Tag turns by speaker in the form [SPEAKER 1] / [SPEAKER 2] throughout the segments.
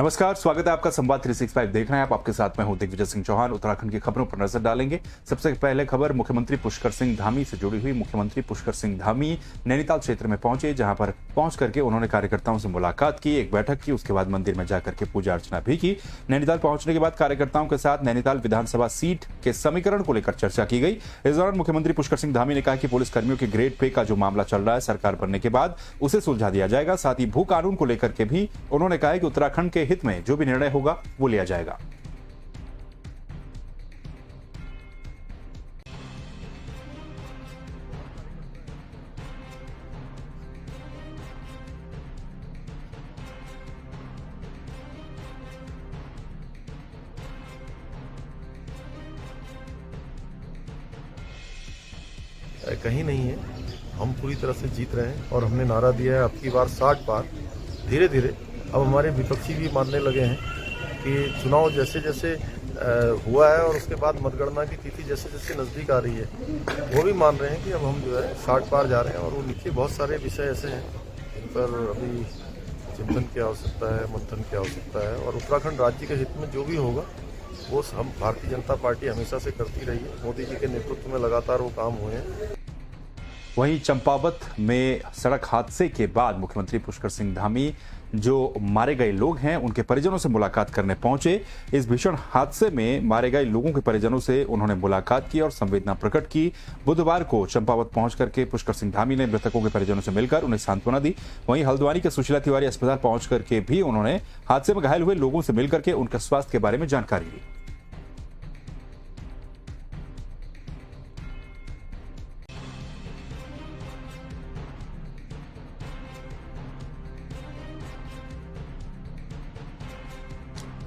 [SPEAKER 1] नमस्कार, स्वागत है आपका संवाद 365 देख रहे हैं आप। आपके साथ मैं हूं दिग्विजय सिंह चौहान। उत्तराखंड की खबरों पर नजर डालेंगे। सबसे पहले खबर मुख्यमंत्री पुष्कर सिंह धामी से जुड़ी हुई। मुख्यमंत्री पुष्कर सिंह धामी नैनीताल क्षेत्र में पहुंचे, जहां पर पहुंच करके उन्होंने कार्यकर्ताओं से मुलाकात की, एक बैठक की, उसके बाद मंदिर में जाकर के पूजा अर्चना भी की। नैनीताल पहुंचने के बाद कार्यकर्ताओं के साथ नैनीताल विधानसभा सीट के समीकरण को लेकर चर्चा की गई। इस दौरान मुख्यमंत्री पुष्कर सिंह धामी ने कहा कि पुलिस कर्मियों के ग्रेड पे का जो मामला चल रहा है, सरकार बनने के बाद उसे सुलझा दिया जाएगा। साथ ही भू कानून को लेकर के भी उन्होंने कहा कि उत्तराखंड के हित में जो भी निर्णय होगा वो लिया जाएगा।
[SPEAKER 2] कहीं नहीं है, हम पूरी तरह से जीत रहे हैं और हमने नारा दिया है अब की बार 60 पार। धीरे धीरे अब हमारे विपक्षी भी मानने लगे हैं कि चुनाव जैसे जैसे हुआ है और उसके बाद मतगणना की तिथि जैसे जैसे नज़दीक आ रही है, वो भी मान रहे हैं कि अब हम जो है 60 पार जा रहे हैं। और वो नीचे बहुत सारे विषय ऐसे हैं जिन पर अभी चिंतन की आवश्यकता है, मंथन की आवश्यकता है। और उत्तराखंड राज्य के हित में जो भी होगा वो हम भारतीय जनता पार्टी हमेशा से करती रही है। मोदी जी के नेतृत्व में लगातार वो काम हुए हैं।
[SPEAKER 1] वहीं चंपावत में सड़क हादसे के बाद मुख्यमंत्री पुष्कर सिंह धामी जो मारे गए लोग हैं उनके परिजनों से मुलाकात करने पहुंचे। इस भीषण हादसे में मारे गए लोगों के परिजनों से उन्होंने मुलाकात की और संवेदना प्रकट की। बुधवार को चंपावत पहुंच करके पुष्कर सिंह धामी ने मृतकों के परिजनों से मिलकर उन्हें सांत्वना दी। वहीं हल्द्वानी के सुशीला तिवारी अस्पताल पहुंच करके भी उन्होंने हादसे में घायल हुए लोगों से मिलकर के उनके स्वास्थ्य के बारे में जानकारी ली।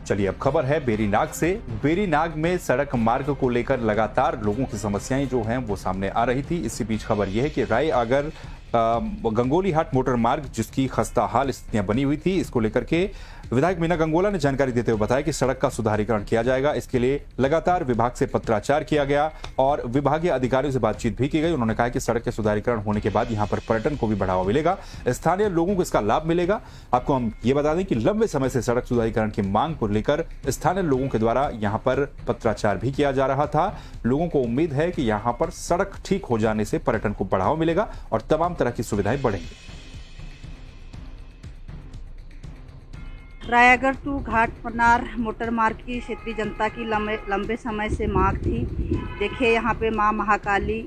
[SPEAKER 1] चलिए अब खबर है बेरीनाग से। बेरीनाग में सड़क मार्ग को लेकर लगातार लोगों की समस्याएं जो हैं वो सामने आ रही थी। इसी बीच खबर यह है कि राय अगर गंगोलीहाट मोटर मार्ग जिसकी खस्ता हाल स्थितियां बनी हुई थी, इसको लेकर के विधायक मीना गंगोला ने जानकारी देते हुए बताया कि सड़क का सुधारीकरण किया जाएगा। इसके लिए लगातार विभाग से पत्राचार किया गया और विभागीय अधिकारियों से बातचीत भी की गई। उन्होंने कहा कि सड़क के सुधारीकरण होने के बाद यहां पर पर्यटन को भी बढ़ावा मिलेगा, स्थानीय लोगों को इसका लाभ मिलेगा। आपको हम ये बता दें कि लंबे समय से सड़क सुधारीकरण की मांग को लेकर स्थानीय लोगों के द्वारा यहां पर पत्राचार भी किया जा रहा था। लोगों को उम्मीद है कि यहां पर सड़क ठीक हो जाने से पर्यटन को बढ़ावा मिलेगा और तमाम तरह की सुविधाएं बढ़ेंगी।
[SPEAKER 3] रायगढ़ टू घाट पनार मोटर मार्ग की क्षेत्रीय जनता की लंबे समय से मांग थी। देखिए, यहाँ पे माँ महाकाली,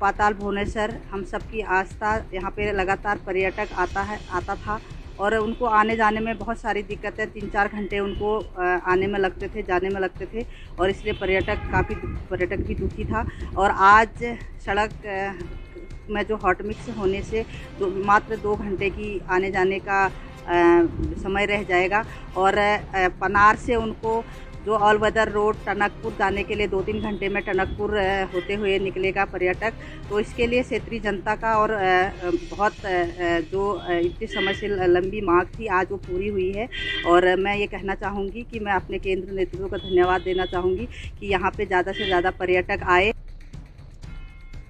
[SPEAKER 3] पाताल भुवनेश्वर, हम सब की आस्था, यहाँ पे लगातार पर्यटक आता था और उनको आने जाने में बहुत सारी दिक्कतें, 3-4 घंटे उनको आने में लगते थे, जाने में लगते थे और इसलिए पर्यटक भी दुखी था। और आज सड़क में जो हॉट मिक्स होने से मात्र 2 घंटे की आने जाने का समय रह जाएगा और पनार से उनको जो ऑल वेदर रोड टनकपुर जाने के लिए 2-3 घंटे में टनकपुर होते हुए निकलेगा पर्यटक। तो इसके लिए क्षेत्रीय जनता का और बहुत जो इतने समय से लंबी मांग थी, आज वो पूरी हुई है। और मैं ये कहना चाहूँगी कि मैं अपने केंद्र नेतृत्व को धन्यवाद देना चाहूँगी कि यहाँ पे ज़्यादा से ज़्यादा पर्यटक आए।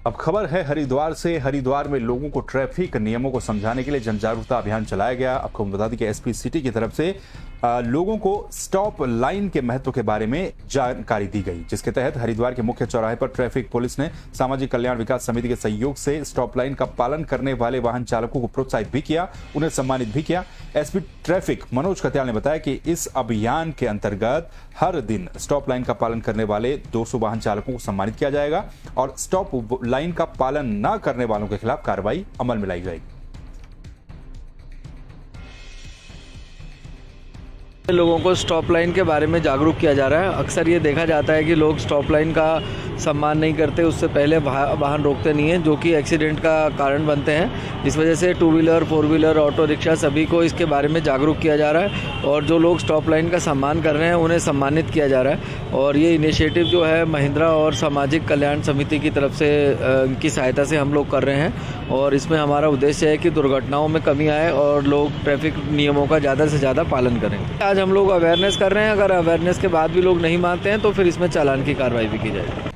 [SPEAKER 1] अब खबर है हरिद्वार से। हरिद्वार में लोगों को ट्रैफिक नियमों को समझाने के लिए जन जागरूकता अभियान चलाया गया। आपको बता दें कि एसपी सिटी की तरफ से लोगों को स्टॉप लाइन के महत्व के बारे में जानकारी दी गई, जिसके तहत हरिद्वार के मुख्य चौराहे पर ट्रैफिक पुलिस ने सामाजिक कल्याण विकास समिति के सहयोग से स्टॉप लाइन का पालन करने वाले वाहन चालकों को प्रोत्साहित भी किया, उन्हें सम्मानित भी किया। एसपी ट्रैफिक मनोज कत्याल ने बताया कि इस अभियान के अंतर्गत हर दिन स्टॉप लाइन का पालन करने वाले 200 वाहन चालकों को सम्मानित किया जाएगा और स्टॉप लाइन का पालन न करने वालों के खिलाफ कार्रवाई अमल में लाई जाएगी।
[SPEAKER 4] लोगों को स्टॉप लाइन के बारे में जागरूक किया जा रहा है। अक्सर ये देखा जाता है कि लोग स्टॉप लाइन का सम्मान नहीं करते, उससे पहले वाहन रोकते नहीं हैं, जो कि एक्सीडेंट का कारण बनते हैं। इस वजह से 2 व्हीलर, 4 व्हीलर, ऑटो रिक्शा सभी को इसके बारे में जागरूक किया जा रहा है और जो लोग स्टॉप लाइन का सम्मान कर रहे हैं उन्हें सम्मानित किया जा रहा है। और ये इनिशिएटिव जो है महिंद्रा और सामाजिक कल्याण समिति की तरफ से इनकी सहायता से हम लोग कर रहे हैं और इसमें हमारा उद्देश्य है कि दुर्घटनाओं में कमी आए और लोग ट्रैफिक नियमों का ज़्यादा से ज़्यादा पालन करें। आज हम लोग अवेयरनेस कर रहे हैं, अगर अवेयरनेस के बाद भी लोग नहीं मानते हैं तो फिर इसमें चालान की कार्रवाई भी की जाएगी।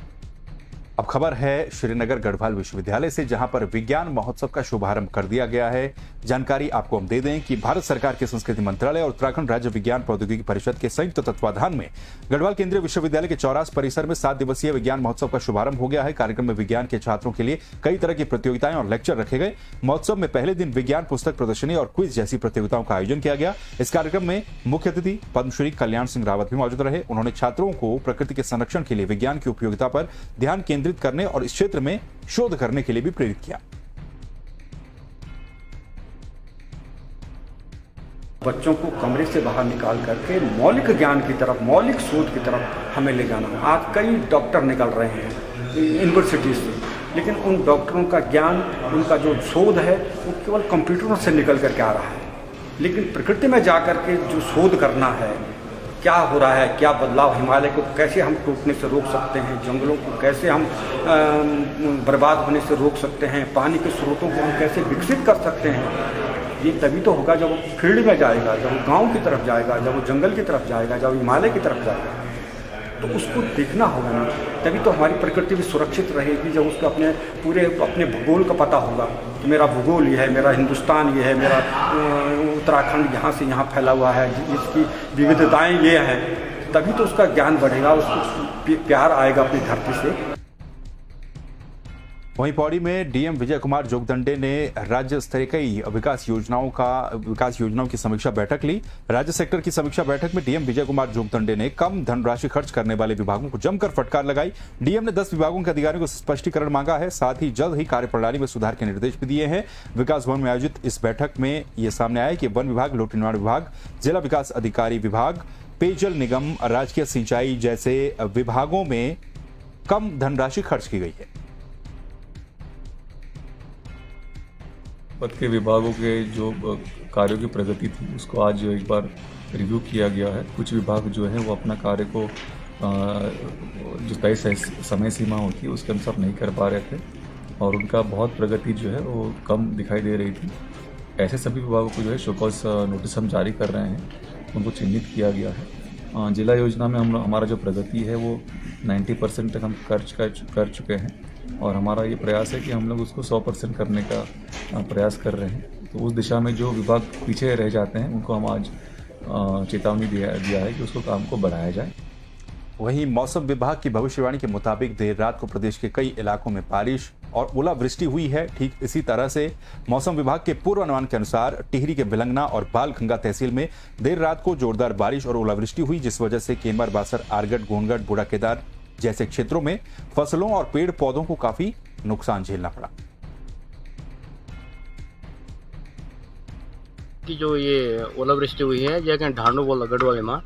[SPEAKER 1] अब खबर है श्रीनगर गढ़वाल विश्वविद्यालय से, जहां पर विज्ञान महोत्सव का शुभारंभ कर दिया गया है। जानकारी आपको हम दे दें कि भारत सरकार के संस्कृति मंत्रालय और उत्तराखंड राज्य विज्ञान प्रौद्योगिकी परिषद के संयुक्त तत्वाधान में गढ़वाल केंद्रीय विश्वविद्यालय के चौरास परिसर में 7 दिवसीय विज्ञान महोत्सव का शुभारंभ हो गया है। कार्यक्रम में विज्ञान के छात्रों के लिए कई तरह की प्रतियोगिताएं और लेक्चर रखे गए। महोत्सव में पहले दिन विज्ञान पुस्तक प्रदर्शनी और क्विज जैसी प्रतियोगिताओं का आयोजन किया गया। इस कार्यक्रम में मुख्य अतिथि पद्मश्री कल्याण सिंह रावत भी मौजूद रहे। उन्होंने छात्रों को प्रकृति के संरक्षण के लिए विज्ञान की उपयोगिता पर ध्यान केंद्रित करने और इस क्षेत्र में शोध करने के लिए भी प्रेरित किया।
[SPEAKER 5] बच्चों को कमरे से बाहर निकाल करके मौलिक ज्ञान की तरफ, मौलिक शोध की तरफ हमें ले जाना है। आज कई डॉक्टर निकल रहे हैं यूनिवर्सिटी से, लेकिन उन डॉक्टरों का ज्ञान, उनका जो शोध है वो केवल कंप्यूटरों से निकल करके आ रहा है। लेकिन प्रकृति में जा कर के जो शोध करना है, क्या हो रहा है, क्या बदलाव, हिमालय को कैसे हम टूटने से रोक सकते हैं, जंगलों को कैसे हम बर्बाद होने से रोक सकते हैं, पानी के स्रोतों को हम कैसे विकसित कर सकते हैं, ये तभी तो होगा जब वो फील्ड में जाएगा, जब वो गांव की तरफ जाएगा, जब वो जंगल की तरफ जाएगा, जब वो हिमालय की तरफ जाएगा। तो उसको देखना होगा ना, तभी तो हमारी प्रकृति भी सुरक्षित रहेगी। जब उसको अपने भूगोल का पता होगा कि मेरा भूगोल ये है, मेरा हिंदुस्तान ये है, मेरा उत्तराखंड यहाँ से यहाँ फैला हुआ है, इसकी विविधताएं ये हैं, तभी तो उसका ज्ञान बढ़ेगा, उसको प्यार आएगा अपनी धरती से।
[SPEAKER 1] वहीं पौड़ी में डीएम विजय कुमार जोगदंडे ने राज्य स्तरीय कई विकास योजनाओं की समीक्षा बैठक ली। राज्य सेक्टर की समीक्षा बैठक में डीएम विजय कुमार जोगदंडे ने कम धनराशि खर्च करने वाले विभागों को जमकर फटकार लगाई। डीएम ने 10 विभागों के अधिकारियों को स्पष्टीकरण मांगा है, साथ ही जल्द ही कार्यप्रणाली में सुधार के निर्देश भी दिए हैं। विकास भवन में आयोजित इस बैठक में यह सामने आया कि वन विभाग, लोक निर्माण विभाग, जिला विकास अधिकारी विभाग, पेयजल निगम, राजकीय सिंचाई जैसे विभागों में कम धनराशि खर्च की गई है।
[SPEAKER 6] पद के विभागों के जो कार्यों की प्रगति थी उसको आज एक बार रिव्यू किया गया है। कुछ विभाग जो है वो अपना कार्य को जो तय समय सीमा होती है उसके अनुसार नहीं कर पा रहे थे और उनका बहुत प्रगति जो है वो कम दिखाई दे रही थी। ऐसे सभी विभागों को जो है शोकॉज नोटिस हम जारी कर रहे हैं, उनको चिन्हित किया गया है। जिला योजना में हमारा जो प्रगति है वो 90% तक हम कर चुके हैं और हमारा ये प्रयास है कि हम लोग उसको 100% करने का प्रयास कर रहे हैं। तो उस दिशा में जो विभाग पीछे रह जाते हैं उनको हम आज चेतावनी दिया है कि उसको काम को बढ़ाया जाए।
[SPEAKER 1] वहीं मौसम विभाग की भविष्यवाणी के मुताबिक देर रात को प्रदेश के कई इलाकों में बारिश और ओलावृष्टि हुई है। ठीक इसी तरह से मौसम विभाग के पूर्वानुमान के अनुसार टिहरी के बिलंगना और बालखंगा तहसील में देर रात को जोरदार बारिश और ओलावृष्टि हुई, जिस वजह से केनवर, बासर, आरगढ़, गोनगढ़, बूढ़ा केदार जैसे क्षेत्रों में फसलों और पेड़ पौधों को काफी नुकसान झेलना पड़ा।
[SPEAKER 7] कि जो ये ओलावृष्टि हुई है जैसे ढांडू बोला गढ़वाल में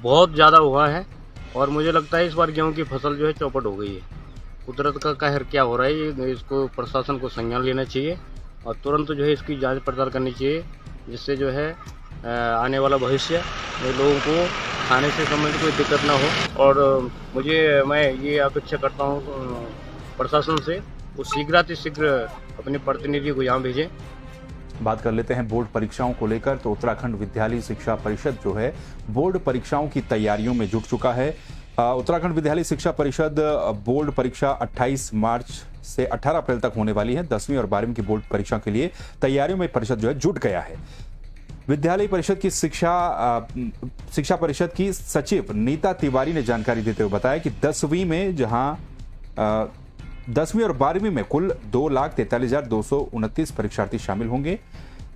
[SPEAKER 7] बहुत ज़्यादा हुआ है और मुझे लगता है इस बार गेहूं की फसल जो है चौपट हो गई है। कुदरत का कहर क्या हो रहा है, इसको प्रशासन को संज्ञान लेना चाहिए और तुरंत जो है इसकी जांच पड़ताल करनी चाहिए, जिससे जो है आने वाला भविष्य में लोगों को खाने से संबंधित कोई दिक्कत ना हो। और मैं ये अपेक्षा करता हूँ प्रशासन से वो शीघ्र अपने प्रतिनिधि को यहाँ भेजें।
[SPEAKER 1] बात कर लेते हैं बोर्ड परीक्षाओं को लेकर। तो उत्तराखंड विद्यालय शिक्षा परिषद जो है बोर्ड परीक्षाओं की तैयारियों में जुट चुका है। उत्तराखंड विद्यालय शिक्षा परिषद बोर्ड परीक्षा 28 मार्च से 18 अप्रैल तक होने वाली है। 10वीं और 12वीं की बोर्ड परीक्षा के लिए तैयारियों में परिषद जो है जुट गया है। विद्यालय परिषद की शिक्षा परिषद की सचिव नीता तिवारी ने जानकारी देते हुए बताया कि 10वीं में जहां 10वीं और 12वीं में कुल 2,43,229 परीक्षार्थी शामिल होंगे।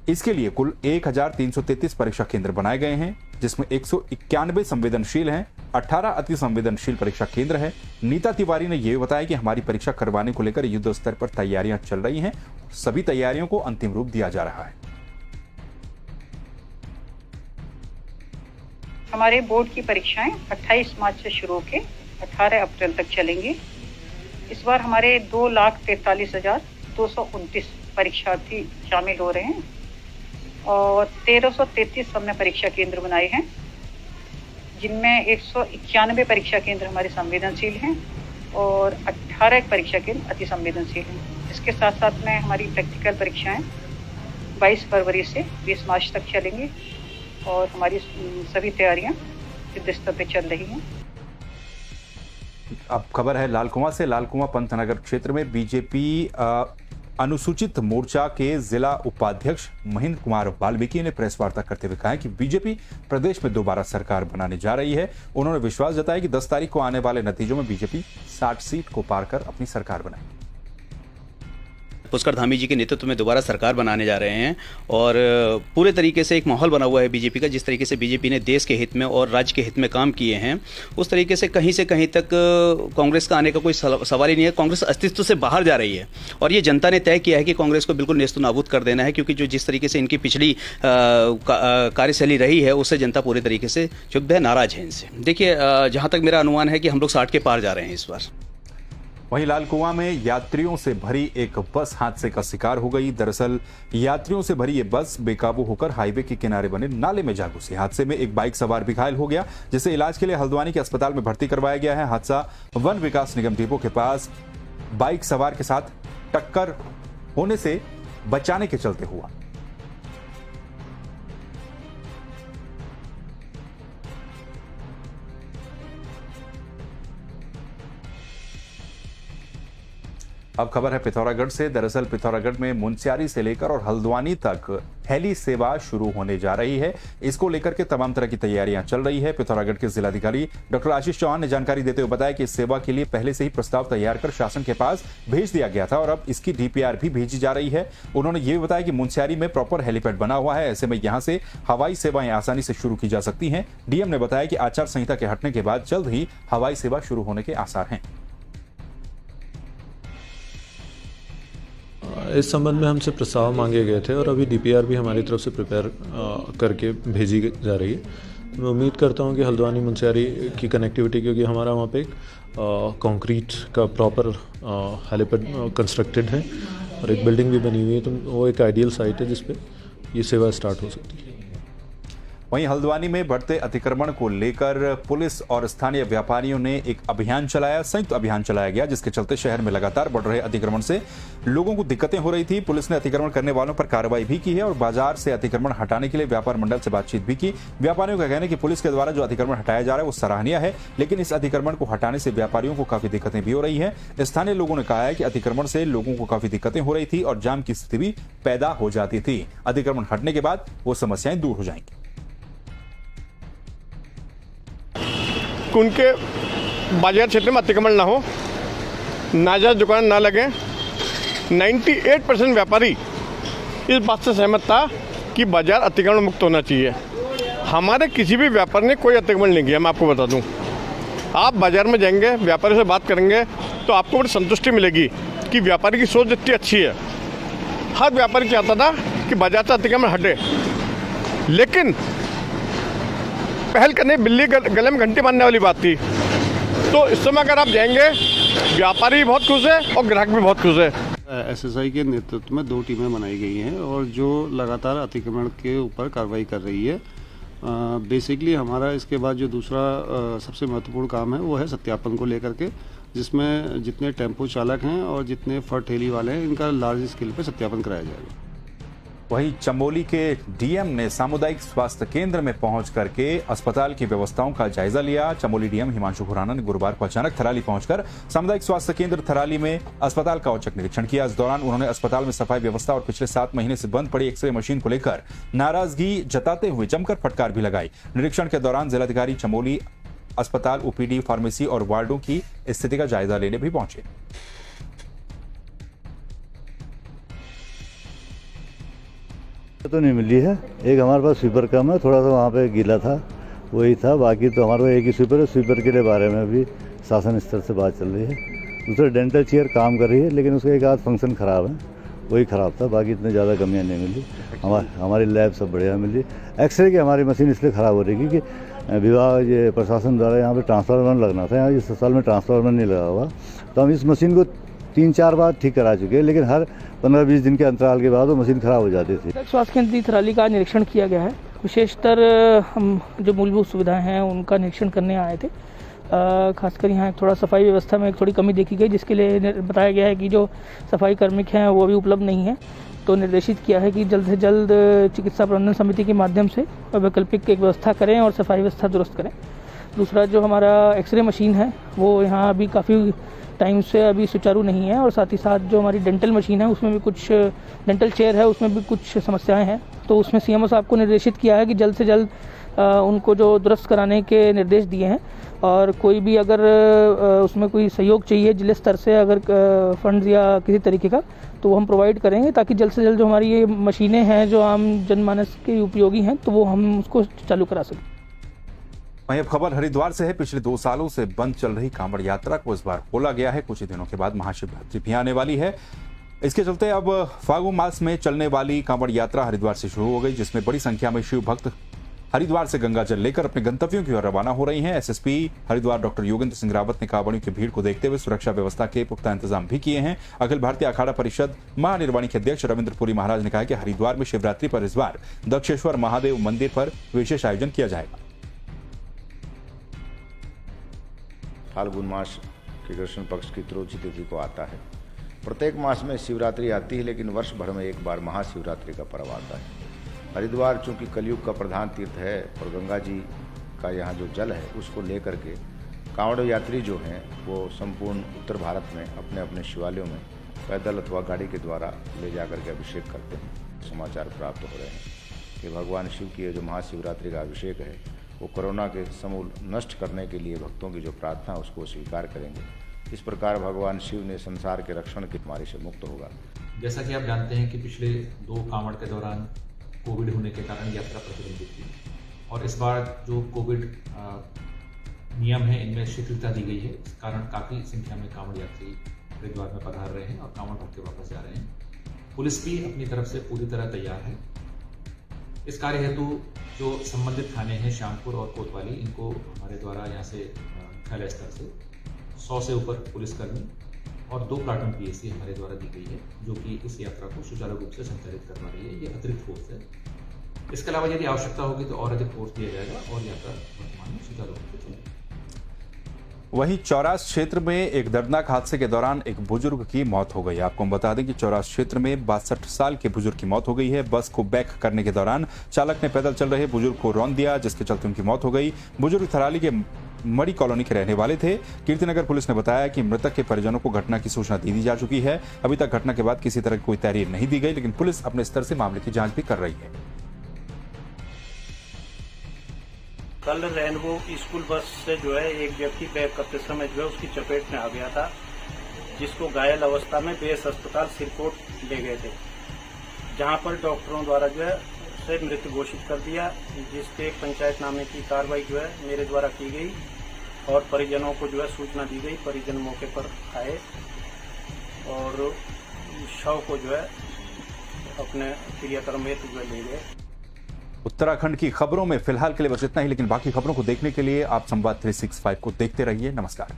[SPEAKER 1] इसके लिए कुल 1,333 परीक्षा केंद्र बनाए गए हैं, जिसमें 191 संवेदनशील हैं, 18 अति संवेदनशील परीक्षा केंद्र है। नीता तिवारी ने यह बताया कि हमारी परीक्षा करवाने को लेकर युद्ध स्तर पर तैयारियां चल रही हैं। सभी तैयारियों को अंतिम रूप दिया जा रहा है।
[SPEAKER 8] हमारे बोर्ड की परीक्षाएं 28 मार्च से शुरू होकर 18 अप्रैल तक चलेंगी। इस बार हमारे 2,43,229 परीक्षार्थी शामिल हो रहे हैं और 1333 हमने परीक्षा केंद्र बनाए हैं, जिनमें 191 परीक्षा केंद्र हमारे संवेदनशील हैं और 18 परीक्षा केंद्र अति संवेदनशील हैं। इसके साथ साथ में हमारी प्रैक्टिकल परीक्षाएं 22 फरवरी से 20 मार्च तक चलेंगी और हमारी सभी तैयारियां युद्ध स्तर पर चल रही हैं।
[SPEAKER 1] अब खबर है लालकुआं से। लालकुआं पंतनगर क्षेत्र में बीजेपी अनुसूचित मोर्चा के जिला उपाध्यक्ष महेंद्र कुमार वाल्मीकि ने प्रेस वार्ता करते हुए कहा कि बीजेपी प्रदेश में दोबारा सरकार बनाने जा रही है। उन्होंने विश्वास जताया कि 10 तारीख को आने वाले नतीजों में बीजेपी 60 सीट को पार कर अपनी सरकार बनाएगी।
[SPEAKER 9] पुष्कर धामी जी के नेतृत्व में दोबारा सरकार बनाने जा रहे हैं और पूरे तरीके से एक माहौल बना हुआ है बीजेपी का। जिस तरीके से बीजेपी ने देश के हित में और राज्य के हित में काम किए हैं, उस तरीके से कहीं तक कांग्रेस का आने का कोई सवाल ही नहीं है। कांग्रेस अस्तित्व से बाहर जा रही है और ये जनता ने तय किया है कि कांग्रेस को बिल्कुल नेस्तनाबूद कर देना है, क्योंकि जो जिस तरीके से इनकी पिछली कार्यशैली रही है उससे जनता पूरे तरीके से क्षुब्ध है, नाराज है इनसे। देखिए, जहाँ तक मेरा अनुमान है कि हम लोग 60 के पार जा रहे हैं इस बार।
[SPEAKER 1] वहीं लालकुआं में यात्रियों से भरी एक बस हादसे का शिकार हो गई। दरअसल यात्रियों से भरी ये बस बेकाबू होकर हाईवे के किनारे बने नाले में जा घुसी। हादसे में एक बाइक सवार भी घायल हो गया, जिसे इलाज के लिए हल्द्वानी के अस्पताल में भर्ती करवाया गया है। हादसा वन विकास निगम डिपो के पास बाइक सवार के साथ टक्कर होने से बचाने के चलते हुआ। अब खबर है पिथौरागढ़ से। दरअसल पिथौरागढ़ में मुनस्यारी से लेकर और हल्द्वानी तक हेली सेवा शुरू होने जा रही है। इसको लेकर के तमाम तरह की तैयारियां चल रही है। पिथौरागढ़ के जिलाधिकारी डॉक्टर आशीष चौहान ने जानकारी देते हुए बताया कि इस सेवा के लिए पहले से ही प्रस्ताव तैयार कर शासन के पास भेज दिया गया था और अब इसकी डीपीआर भी भेजी जा रही है। उन्होंने ये भी बताया कि मुनस्यारी में प्रॉपर हेलीपैड बना हुआ है, ऐसे में यहां से हवाई सेवाएं आसानी से शुरू की जा सकती हैं। डीएम ने बताया कि आचार संहिता के हटने के बाद जल्द ही हवाई सेवा शुरू होने के आसार हैं।
[SPEAKER 10] इस संबंध में हमसे प्रस्ताव मांगे गए थे और अभी डीपीआर भी हमारी तरफ से प्रिपेयर करके भेजी जा रही है। मैं उम्मीद करता हूं कि हल्द्वानी मुनस्यारी की कनेक्टिविटी, क्योंकि हमारा वहां पे कंक्रीट का प्रॉपर हेलीपैड कंस्ट्रक्टेड है और एक बिल्डिंग भी बनी हुई है, तो वो एक आइडियल साइट है जिस पे ये सेवा स्टार्ट हो सकती है।
[SPEAKER 1] वहीं हल्द्वानी में बढ़ते अतिक्रमण को लेकर पुलिस और स्थानीय व्यापारियों ने एक अभियान चलाया, संयुक्त अभियान चलाया गया, जिसके चलते शहर में लगातार बढ़ रहे अतिक्रमण से लोगों को दिक्कतें हो रही थी। पुलिस ने अतिक्रमण करने वालों पर कार्रवाई भी की है और बाजार से अतिक्रमण हटाने के लिए व्यापार मंडल से बातचीत भी की। व्यापारियों का कहना है कि पुलिस के द्वारा जो अतिक्रमण हटाया जा रहा है वो सराहनीय है, लेकिन इस अतिक्रमण को हटाने से व्यापारियों को काफी दिक्कतें भी हो रही है। स्थानीय लोगों ने कहा है कि अतिक्रमण से लोगों को काफी दिक्कतें हो रही थी और जाम की स्थिति भी पैदा हो जाती थी। अतिक्रमण हटने के बाद वो समस्याएं दूर हो जाएंगी।
[SPEAKER 11] उनके बाजार क्षेत्र में अतिक्रमण ना हो, नाजायज दुकान ना लगे। 98% व्यापारी इस बात से सहमत था कि बाजार अतिक्रमण मुक्त होना चाहिए। हमारे किसी भी व्यापारी ने कोई अतिक्रमण नहीं किया। मैं आपको बता दूं, आप बाजार में जाएंगे, व्यापारी से बात करेंगे तो आपको बड़ी संतुष्टि मिलेगी कि व्यापारी की सोच इतनी अच्छी है। हर व्यापारी चाहता था कि बाजार से अतिक्रमण हटे, लेकिन पहल करने बिल्ली गले में घंटी बांधने वाली बात थी। तो इस समय अगर आप जाएंगे, व्यापारी भी बहुत खुश है और ग्राहक भी बहुत खुश है।
[SPEAKER 12] एसएसआई के नेतृत्व में 2 टीमें बनाई गई हैं और जो लगातार अतिक्रमण के ऊपर कार्रवाई कर रही है। बेसिकली हमारा इसके बाद जो दूसरा सबसे महत्वपूर्ण काम है वो है सत्यापन को लेकर के, जिसमें जितने टेम्पो चालक हैं और जितने फर ठेली वाले हैं इनका लार्ज स्केल पे सत्यापन कराया जाएगा।
[SPEAKER 1] वहीं चमोली के डीएम ने सामुदायिक स्वास्थ्य केंद्र में पहुंच करके अस्पताल की व्यवस्थाओं का जायजा लिया। चमोली डीएम हिमांशु खुराना ने गुरुवार को अचानक थराली पहुंचकर सामुदायिक स्वास्थ्य केंद्र थराली में अस्पताल का औचक निरीक्षण किया। इस दौरान उन्होंने अस्पताल में सफाई व्यवस्था और पिछले 7 महीने से बंद पड़ी एक्सरे मशीन को लेकर नाराजगी जताते हुए जमकर फटकार भी लगाई। निरीक्षण के दौरान जिलाधिकारी चमोली अस्पताल, ओपीडी, फार्मेसी और वार्डों की स्थिति का जायजा लेने भी पहुंचे।
[SPEAKER 13] तो नहीं मिली है। एक हमारे पास स्वीपर कम है, थोड़ा सा वहाँ पे गीला था, वही था। बाकी तो हमारे पास एक ही स्वीपर है। स्वीपर के लिए बारे में भी शासन स्तर से बात चल रही है। दूसरा डेंटल चेयर काम कर रही है, लेकिन उसका एक आध फंक्शन खराब है, वही खराब था। बाकी इतनी ज़्यादा कमियाँ नहीं मिली। हमारी लैब सब बढ़िया मिली। एक्सरे की हमारी मशीन इसलिए ख़राब हो रही है कि विभाग ये प्रशासन द्वारा यहाँ पे ट्रांसफार्मर लगना था, यहाँ इस अस्पताल में ट्रांसफार्मर नहीं लगा हुआ, तो हम इस मशीन को 3-4 बार ठीक करा चुके हैं, लेकिन हर 15-20 दिन के अंतराल के बाद वो मशीन खराब हो जाती थी।
[SPEAKER 14] स्वास्थ्य केंद्र थराली का निरीक्षण किया गया है। विशेषतर हम जो मूलभूत सुविधाएं हैं उनका निरीक्षण करने आए थे। खासकर यहाँ थोड़ा सफाई व्यवस्था में थोड़ी कमी देखी गई, जिसके लिए बताया गया है कि जो सफाई कर्मिक हैं वो अभी उपलब्ध नहीं है। तो निर्देशित किया है कि जल्द से जल्द चिकित्सा प्रबंधन समिति के माध्यम से वैकल्पिक एक व्यवस्था करें और सफाई व्यवस्था दुरुस्त करें। दूसरा जो हमारा एक्सरे मशीन है वो यहाँ अभी काफ़ी टाइम से अभी सुचारू नहीं है, और साथ ही साथ जो हमारी डेंटल मशीन है उसमें भी कुछ, डेंटल चेयर है उसमें भी कुछ समस्याएं हैं। तो उसमें सीएमओ साहब को निर्देशित किया है कि जल्द से जल्द उनको जो दुरुस्त कराने के निर्देश दिए हैं, और कोई भी अगर उसमें कोई सहयोग चाहिए जिले स्तर से, अगर फंड्स या किसी तरीके का, तो वो हम प्रोवाइड करेंगे, ताकि जल्द से जल्द जो हमारी ये मशीनें हैं जो आम जनमानस के उपयोगी हैं, तो वो हम उसको चालू करा सकें।
[SPEAKER 1] वहीं अब खबर हरिद्वार से है। पिछले 2 सालों से बंद चल रही कांवड़ यात्रा को इस बार खोला गया है। कुछ ही दिनों के बाद महाशिवरात्रि भी आने वाली है। इसके चलते अब फागुन मास में चलने वाली कांवड़ यात्रा हरिद्वार से शुरू हो गई, जिसमें बड़ी संख्या में शिव भक्त हरिद्वार से गंगा जल लेकर अपने गंतव्यों की ओर रवाना हो रही हैं। एसएसपी हरिद्वार डॉक्टर योगेंद्र सिंह रावत ने कांवड़ियों की भीड़ को देखते हुए सुरक्षा व्यवस्था के पुख्ता इंतजाम भी किए हैं। अखिल भारतीय अखाड़ा परिषद महानिर्वाणी के अध्यक्ष रविंद्र पुरी महाराज ने कहा कि हरिद्वार में शिवरात्रि पर इस बार दक्षेश्वर महादेव मंदिर पर विशेष आयोजन किया जाएगा।
[SPEAKER 15] फाल्गुन मास के कृष्ण पक्ष की त्रोची तिथि को आता है। प्रत्येक मास में शिवरात्रि आती है, लेकिन वर्ष भर में एक बार महाशिवरात्रि का पर्व आता है। हरिद्वार चूंकि कलयुग का प्रधान तीर्थ है और गंगा जी का यहाँ जो जल है उसको लेकर के कांवड़ यात्री जो हैं वो संपूर्ण उत्तर भारत में अपने अपने शिवालयों में पैदल अथवा गाड़ी के द्वारा ले जाकर के अभिषेक करते हैं। समाचार प्राप्त हो रहे हैं कि भगवान शिव की जो महाशिवरात्रि का अभिषेक है वो कोरोना के समूल नष्ट करने के लिए भक्तों की जो प्रार्थना है उसको स्वीकार करेंगे। इस प्रकार भगवान शिव ने संसार के रक्षण की बीमारी से मुक्त होगा।
[SPEAKER 16] जैसा कि आप जानते हैं कि पिछले 2 कांवड़ के दौरान कोविड होने के कारण यात्रा प्रतिबंधित थी, और इस बार जो कोविड नियम है इनमें शिथिलता दी गई है। इस कारण काफ़ी संख्या में कांवड़ यात्री हरिद्वार में पधार रहे हैं और कांवड़ भर के वापस जा रहे हैं। पुलिस भी अपनी तरफ से पूरी तरह तैयार है। इस कार्य हेतु जो संबंधित थाने हैं श्यामपुर और कोतवाली, इनको हमारे द्वारा यहाँ से मुख्यालय स्तर से 100 से ऊपर पुलिसकर्मी और 2 प्लाटून पीएसी हमारे द्वारा दी गई है, जो कि इस यात्रा को सुचारू रूप से संचालित करवा रही है। ये अतिरिक्त फोर्स है। इसके अलावा यदि आवश्यकता होगी तो और अधिक फोर्स दिया जाएगा और यात्रा वर्तमान में सुचारू रूप से चलेगी।
[SPEAKER 1] वहीं चौरास क्षेत्र में एक दर्दनाक हादसे के दौरान एक बुजुर्ग की मौत हो गई। आपको हम बता दें कि चौरास क्षेत्र में 62 साल के बुजुर्ग की मौत हो गई है। बस को बैक करने के दौरान चालक ने पैदल चल रहे बुजुर्ग को रौंद दिया, जिसके चलते उनकी मौत हो गई। बुजुर्ग थराली के मड़ी कॉलोनी के रहने वाले थे। कीर्तिनगर पुलिस ने बताया कि मृतक के परिजनों को घटना की सूचना दे दी जा चुकी है। अभी तक घटना के बाद किसी तरह की कोई तहरीर नहीं दी गई, लेकिन पुलिस अपने स्तर से मामले की जांच भी कर रही है।
[SPEAKER 17] कल रेनबो स्कूल बस से जो है एक व्यक्ति बैक करते समय जो है उसकी चपेट में आ गया था, जिसको घायल अवस्था में बेस अस्पताल सिरकोट ले गए थे, जहां पर डॉक्टरों द्वारा जो है उसे मृत घोषित कर दिया, जिसपे पंचायतनामे की कार्रवाई जो है मेरे द्वारा की गई और परिजनों को जो है सूचना दी गई। परिजन मौके पर आए और शव को जो है अपने क्रियाक्रम हेतु जो ले गए।
[SPEAKER 1] उत्तराखंड की खबरों में फिलहाल के लिए बस इतना ही, लेकिन बाकी खबरों को देखने के लिए आप संवाद 365 को देखते रहिए। नमस्कार।